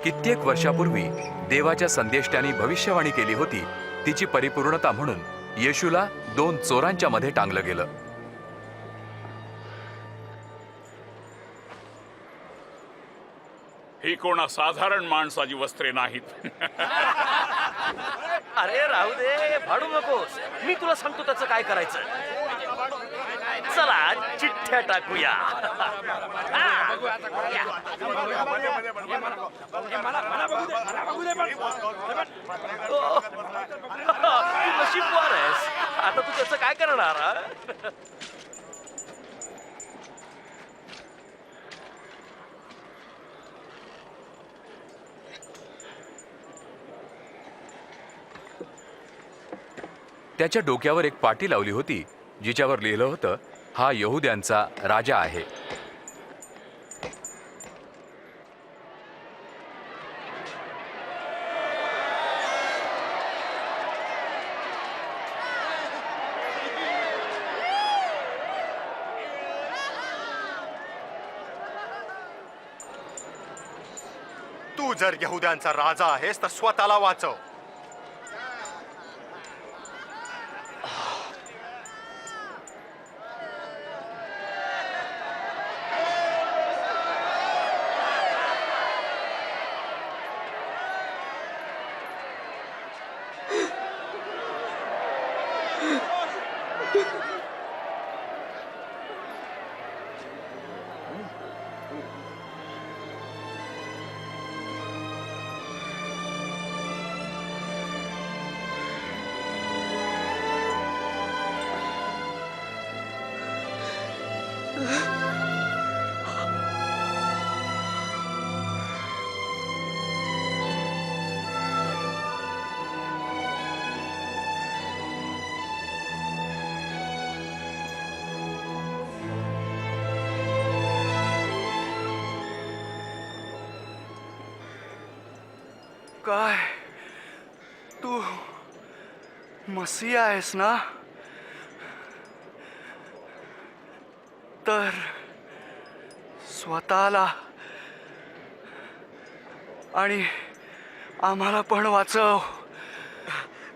कित्येक वर्षापूर्वी देवाच्या संदेष्टाने भविष्यवाणी केली होती तिची परिपूर्णता म्हणून येशूला 2 चोरांच्या मध्ये टांगलं गेलं. ही कोणा साधारण माणसाची वस्त्रे नाहीत. अरे राहू दे, भाडू नकोस. मी तुला सांगतो त्याचं काय करायचं. चला चिठ्ठ्या टाकूया. तू नशीबवार आहेस. आता तू त्याचं काय करणार? त्याच्या डोक्यावर एक पाटी लावली होती जिच्यावर लिहिलं होतं, हा यहुद्यांचा राजा आहे. तू जर यहुद्यांचा राजा आहेस तर स्वतःला वाचव. काय तू मसीहा आहेस ना? तर स्वतःला आणि आम्हाला पण वाचव.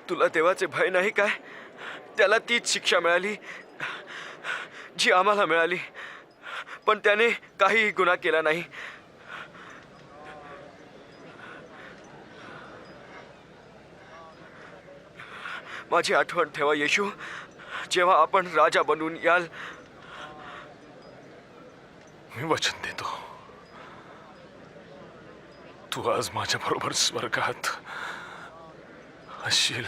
तुला देवाचे भय नाही काय? त्याला तीच शिक्षा मिळाली जी आम्हाला मिळाली, पण त्याने काहीही गुन्हा केला नाही. माझी आठवण ठेवा येशू, जेव्हा आपण राजा बनून याल. मी वचन देतो, तू आज माझ्या बरोबर स्वर्गात असशील.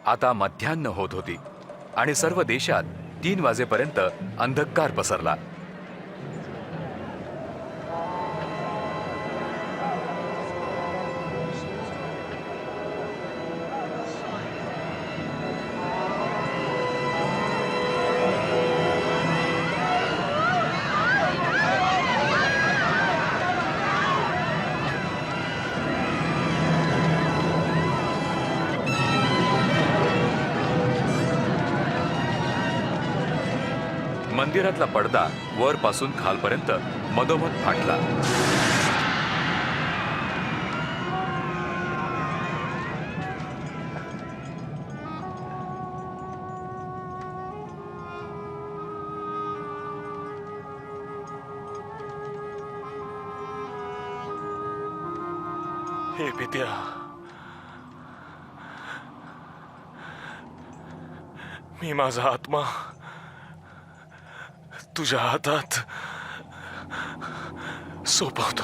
आता मध्यान्ह होत होती आणि सर्व देशात 3 वाजेपर्यंत अंधकार पसरला. मंदिरातला पडदा वरपासून खालपर्यंत मधोमध फाटला. हे पित्या, मी माझा आत्मा तुझ्या हातात सोपवतो.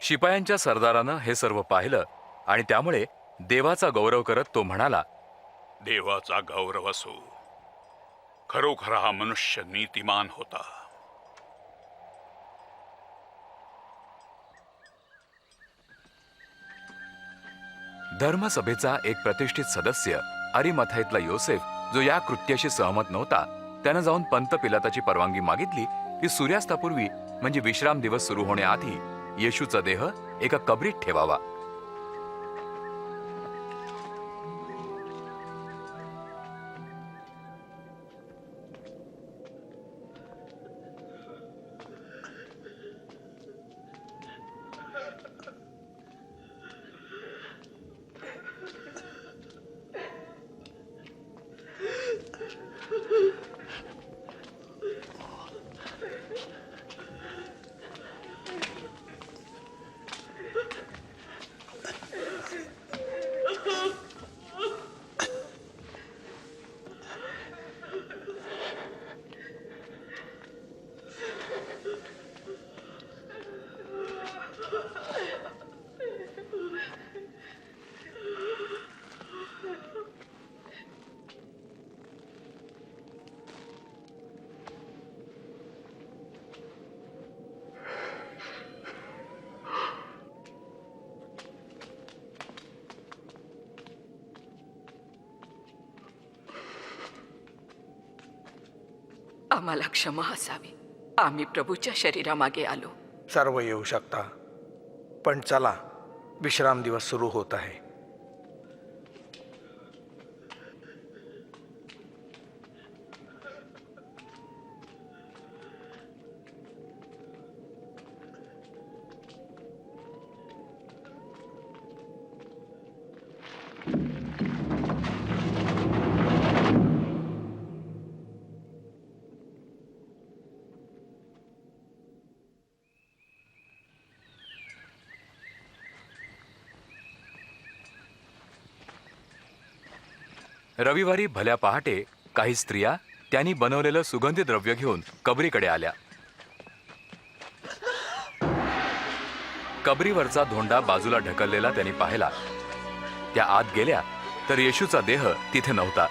शिपायांच्या सरदारानं हे सर्व पाहिलं आणि त्यामुळे देवाचा गौरव करत तो म्हणाला, देवाचा गौरव असो. खरोखर हा मनुष्य नीतिमान होता. धर्मसभेचा एक प्रतिष्ठित सदस्य अरिमथाईतला योसेफ, जो या कृत्याशी सहमत नव्हता, त्यानं जाऊन पंत पिलाताची परवानगी मागितली की सूर्यास्तापूर्वी म्हणजे विश्राम दिवस सुरू होण्याआधी येशूचा देह एका कबरीत ठेवावा. आम्हाला क्षमा असावी. आम्ही प्रभूच्या शरीरामागे आलो. सर्व येऊ शकता, पण चला, विश्राम दिवस सुरू होत आहे. रविवारी भल्या पहाटे काही स्त्रिया त्यांनी बनवलेलं सुगंधी द्रव्य घेऊन कबरीकडे आल्या. कबरीवरचा धोंडा बाजूला ढकललेला त्यांनी पाहिला. त्या आत गेल्या तर येशूचा देह तिथे नव्हता.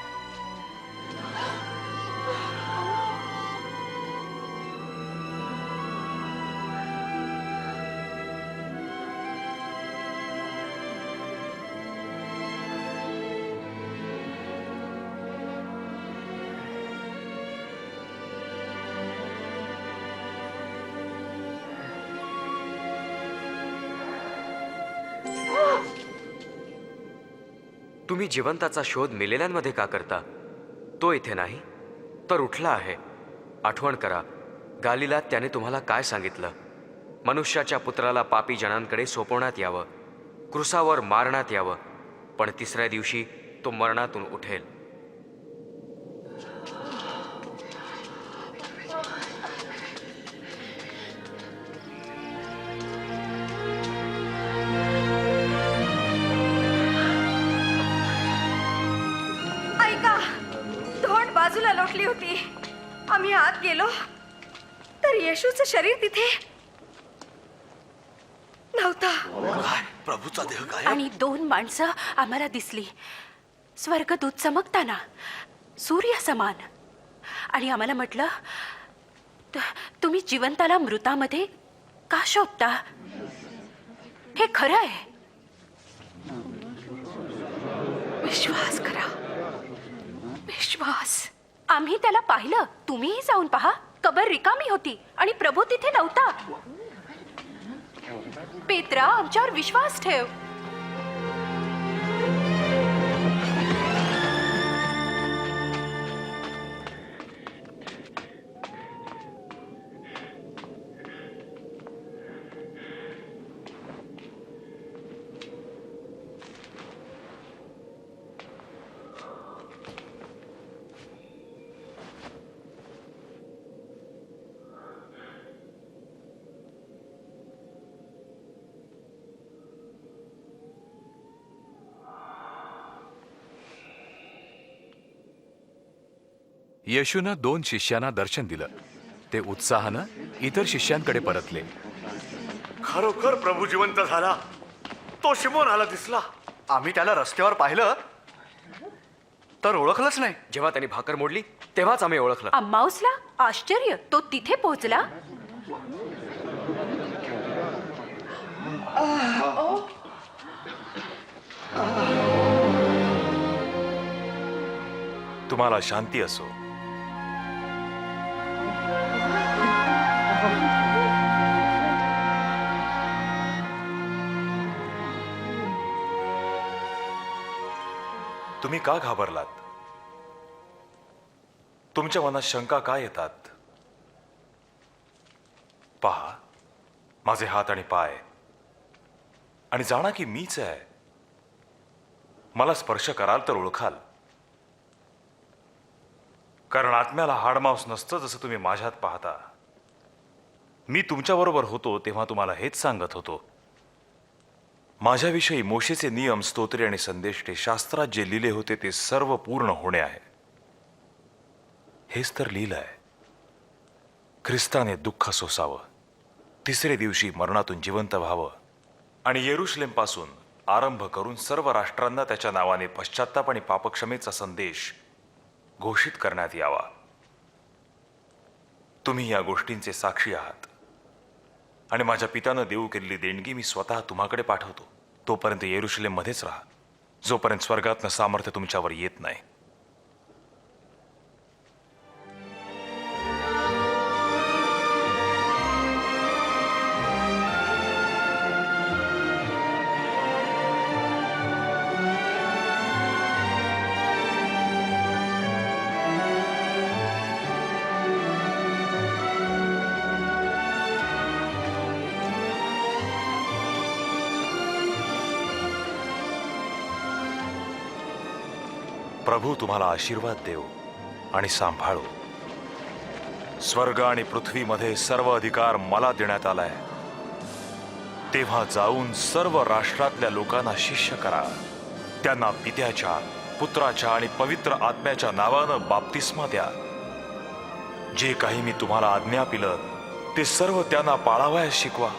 तुम्ही जिवंताचा शोध मेलेल्यांमध्ये का करता? तो इथे नाही तर उठला आहे. आठवण करा, गालिलात त्याने तुम्हाला काय सांगितलं. मनुष्याच्या पुत्राला पापी जनांकडे सोपवण्यात यावं, क्रुसावर मारण्यात यावं, पण तिसऱ्या दिवशी तो मरणातून उठेल. ऐका, धोंड बाजूला लोटली होती. आम्ही आत गेलो तर येशूचं शरीर तिथे नव्हता. प्रभूचा देह काय? आणि 2 माणसं आम्हाला दिसली, स्वर्गदूत चमकताना, सूर्य समान. आणि आम्हाला म्हटलं, तुम्ही जिवंताला मृतामध्ये का शोधता? हे खरं आहे. विश्वास करा, विश्वास. आम्ही त्याला पाहिलं. तुम्हीही जाऊन पहा. कबर रिकामी होती आणि प्रभू तिथे नव्हता. पेत्रा, आमच्यावर विश्वास ठेव. येशूनं 2 शिष्यांना दर्शन दिलं. ते उत्साहानं इतर शिष्यांकडे परतले. खरोखर प्रभू जिवंत झाला. तो शिमोनाला दिसला. आम्ही त्याला रस्त्यावर पाहिलं तर ओळखलंच नाही. जेव्हा त्यांनी भाकर मोडली तेव्हाच आम्ही ओळखलं. अम्माऊसला आश्चर्य. तो तिथे पोहोचला. तुम्हाला शांती असो. तुम्ही का घाबरलात? तुमच्या मनात शंका का येतात? पहा माझे हात आणि पाय, आणि जाणा की मीच आहे. मला स्पर्श कराल तर ओळखाल. कारण आत्म्याला हाडमांस नसतं, जसं तुम्ही माझ्यात पाहता. मी तुमच्याबरोबर होतो तेव्हा तुम्हाला हेच सांगत होतो. माझ्याविषयी मोशेचे नियम, स्तोत्रे आणि संदेष्टे, शास्त्रात जे लिहिले होते ते सर्व पूर्ण होणे आहे. हेच तर लिहिलं आहे. ख्रिस्ताने दुःख सोसावं, तिसरे दिवशी मरणातून जिवंत व्हावं आणि येरुशलेमपासून आरंभ करून सर्व राष्ट्रांना त्याच्या नावाने पश्चात्ताप आणि पापक्षमेचा संदेश घोषित करण्यात यावा. तुम्ही या गोष्टींचे साक्षी आहात. आणि माझ्या पित्यानं देऊ केलेली देणगी मी स्वतः तुम्हाकडे पाठवतो. तोपर्यंत येरुशलेममध्येच राहा, जोपर्यंत स्वर्गातनं सामर्थ्य तुमच्यावर येत नाही. प्रभू तुम्हाला आशीर्वाद देव आणि सांभाळो. स्वर्ग आणि पृथ्वीमध्ये सर्व अधिकार मला देण्यात आलाय. तेव्हा जाऊन सर्व राष्ट्रातल्या लोकांना शिष्य करा. त्यांना पित्याच्या, पुत्राच्या आणि पवित्र आत्म्याच्या नावानं बाप्तिस्मा द्या. जे काही मी तुम्हाला आज्ञापिलं ते सर्व त्यांना पाळावयास शिकवा.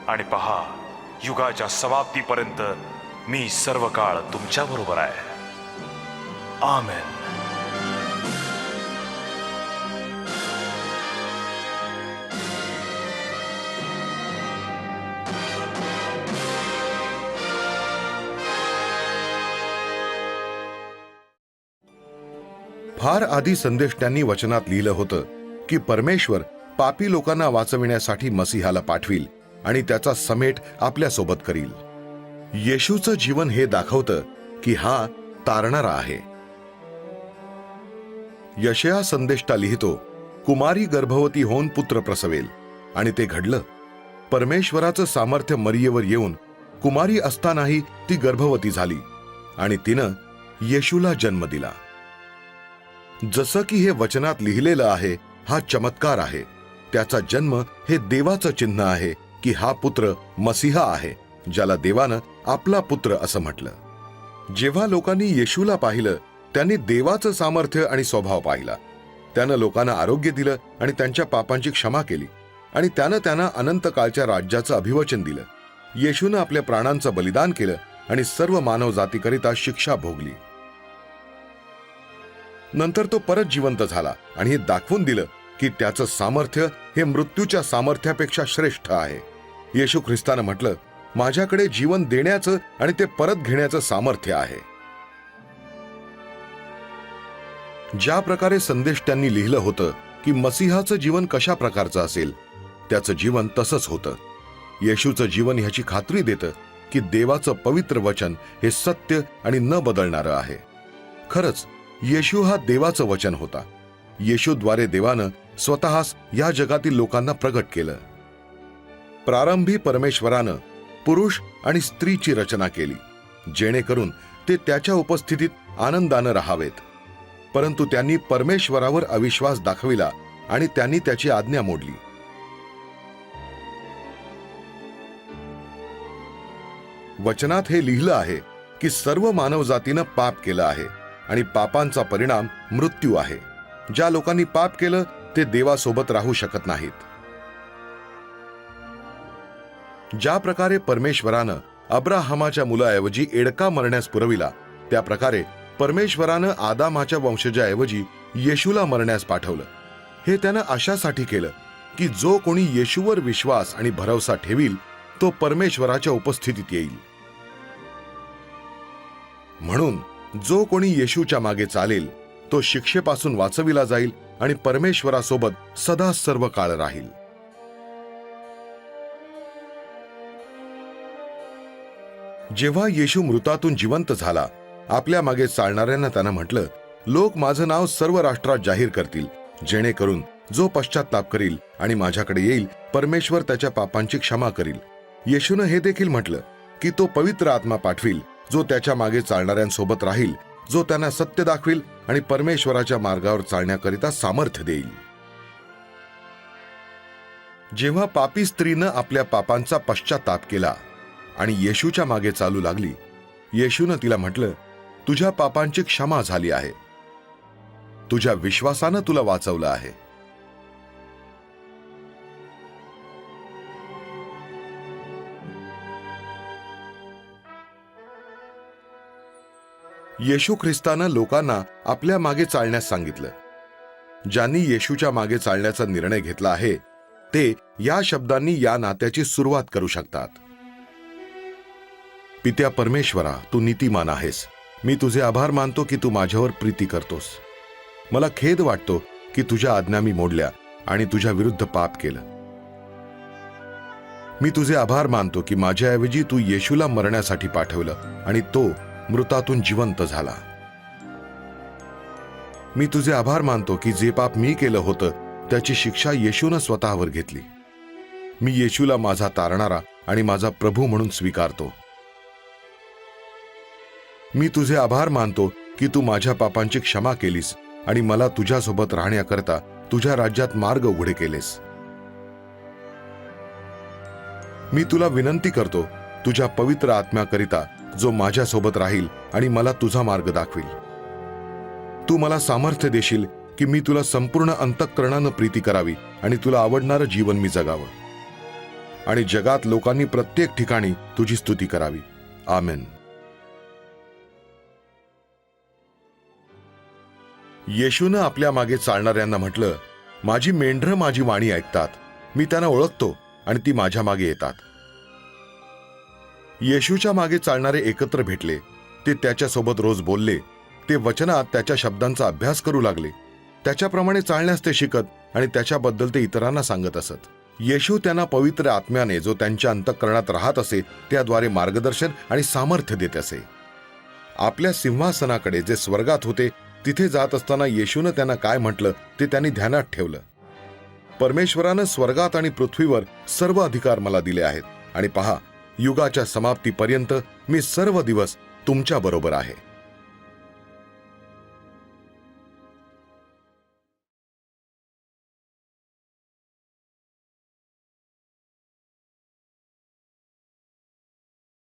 आणि पहा, युगाच्या समाप्तीपर्यंत मी सर्व काळ तुमच्याबरोबर आहे. आमेन. फार आधी संदेष्ट्यांनी वचनात लिहिलं होतं की परमेश्वर पापी लोकांना वाचविण्यासाठी मसीहाला पाठवील आणि त्याचा समेट आपल्यासोबत करील. येशूचं जीवन हे दाखवतं की हा तारणारा आहे. यशया संदेष्टा लिहितो, कुमारी गर्भवती होऊन पुत्र प्रसवेल. आणि ते घडलं. परमेश्वराचं सामर्थ्य मरियेवर येऊन कुमारी असतानाही ती गर्भवती झाली आणि तिनं येशूला जन्म दिला. जसं की हे वचनात लिहिलेलं आहे, हा चमत्कार आहे. त्याचा जन्म हे देवाचं चिन्ह आहे की हा पुत्र मसीहा आहे, ज्याला देवानं आपला पुत्र असं म्हटलं. जेव्हा लोकांनी येशूला पाहिलं, त्यांनी देवाचं सामर्थ्य आणि स्वभाव पाहिला. त्यानं लोकांना आरोग्य दिलं आणि त्यांच्या पापांची क्षमा केली. आणि त्यानं त्यांना अनंत काळच्या राज्याचं अभिवचन दिलं. येशूनं आपल्या प्राणांचं बलिदान केलं आणि सर्व मानव जातीकरिता शिक्षा भोगली. नंतर तो परत जिवंत झाला आणि हे दाखवून दिलं की त्याचं सामर्थ्य हे मृत्यूच्या सामर्थ्यापेक्षा श्रेष्ठ आहे. येशू ख्रिस्तानं म्हटलं, माझ्याकडे जीवन देण्याचं आणि ते परत घेण्याचं सामर्थ्य आहे. ज्या प्रकारे संदेष्ट्यांनी लिहिलं होतं की मसीहाचं जीवन कशा प्रकारचं असेल, त्याचं जीवन तसंच होतं. येशूचं जीवन ह्याची खात्री देतं की देवाचं पवित्र वचन हे सत्य आणि न बदलणारं आहे. खरंच येशू हा देवाचं वचन होता. येशूद्वारे देवानं स्वतःस या जगातील लोकांना प्रगट केलं. प्रारंभी परमेश्वरानं पुरुष आणि स्त्रीची रचना केली, जेणेकरून ते त्याच्या उपस्थितीत आनंदानं राहावेत. परंतु त्यांनी परमेश्वरावर अविश्वास दाखविला आणि त्यांनी त्याची आज्ञा मोडली. वचनात हे लिहिलं आहे की सर्व मानवजातीनं पाप केलं आहे आणि पापांचा परिणाम मृत्यू आहे. ज्या लोकांनी पाप केलं ते देवासोबत राहू शकत नाहीत. ज्या प्रकारे परमेश्वरानं अब्राहमाच्या मुलाऐवजी एडका मरण्यास पुरविला, त्या प्रकारे परमेश्वरानं आदामाच्या वंशजाऐवजी येशूला मरण्यास पाठवलं. हे त्यानं अशासाठी केलं की जो कोणी येशूवर विश्वास आणि भरवसा ठेवील तो परमेश्वराच्या उपस्थितीत येईल. म्हणून जो कोणी येशूच्या मागे चालेल तो शिक्षेपासून वाचविला जाईल आणि परमेश्वरासोबत सदा सर्व काळ राहील. जेव्हा येशू मृतातून जिवंत झाला आपल्या मागे चालणाऱ्यांना त्यानं म्हटलं, लोक माझं नाव सर्व राष्ट्रात जाहीर करतील, जेणेकरून जो पश्चाताप करील आणि माझ्याकडे येईल, परमेश्वर त्याच्या पापांची क्षमा करील. येशूनं हे देखील म्हटलं की तो पवित्र आत्मा पाठवील, जो त्याच्या मागे चालणाऱ्यांसोबत राहील, जो त्यांना सत्य दाखवील आणि परमेश्वराच्या मार्गावर चालण्याकरिता सामर्थ्य देईल. जेव्हा पापी स्त्रीनं आपल्या पापांचा पश्चाताप केला आणि येशूच्या मागे चालू लागली, येशूनं तिला म्हटलं, तुझ्या पापांची क्षमा झाली आहे. तुझ्या विश्वासानं तुला वाचवलं आहे. येशू ख्रिस्तानं लोकांना आपल्या मागे चालण्यास सांगितलं. ज्यांनी येशूच्या मागे चालण्याचा निर्णय घेतला आहे ते या शब्दांनी या नात्याची सुरुवात करू शकतात. पित्या परमेश्वरा, तू नीतिमान आहेस. मी तुझे आभार मानतो की तू माझ्यावर प्रीती करतोस. मला खेद वाटतो की तुझ्या आज्ञा मी मोडल्या आणि तुझ्या विरुद्ध पाप केलं. मी तुझे आभार मानतो की माझ्याऐवजी तू येशूला मरण्यासाठी पाठवलं आणि तो मृतातून जिवंत झाला. मी तुझे आभार मानतो की जे पाप मी केलं होतं त्याची शिक्षा येशूनं स्वतःवर घेतली. मी येशूला माझा तारणारा आणि माझा प्रभू म्हणून स्वीकारतो. मी तुझे आभार मानतो की तू माझ्या पापांची क्षमा केलीस आणि मला तुझ्यासोबत राहण्याकरता तुझ्या राज्यात मार्ग उघडे केलेस. मी तुला विनंती करतो, तुझ्या पवित्र आत्म्याकरिता जो माझ्यासोबत राहील आणि मला तुझा मार्ग दाखवील. तू मला सामर्थ्य देशील की मी तुला संपूर्ण अंतःकरणानं प्रीती करावी आणि तुला आवडणारं जीवन मी जगावं आणि जगात लोकांनी प्रत्येक ठिकाणी तुझी स्तुती करावी. आमेन. येशूनं आपल्या मागे चालणाऱ्यांना म्हटलं, माझी मेंढरं माझी वाणी ऐकतात. मी त्यांना ओळखतो आणि ती माझ्या मागे येतात. येशूच्या मागे चालणारे एकत्र भेटले. ते त्याच्यासोबत रोज बोलले. ते वचनात त्याच्या शब्दांचा अभ्यास करू लागले. त्याच्याप्रमाणे चालण्यास ते शिकत आणि त्याच्याबद्दल ते इतरांना सांगत असत. येशू त्यांना पवित्र आत्म्याने, जो त्यांच्या अंतःकरणात राहत असे, त्याद्वारे मार्गदर्शन आणि सामर्थ्य देत असे. आपल्या सिंहासनाकडे जे स्वर्गात होते तिथे जात असताना येशूनं त्यांना काय म्हटलं ते त्यांनी ध्यानात ठेवलं. परमेश्वरानं स्वर्गात आणि पृथ्वीवर सर्व अधिकार मला दिले आहेत आणि पहा, युगाच्या समाप्तीपर्यंत मी सर्व दिवस तुमच्या बरोबर आहे.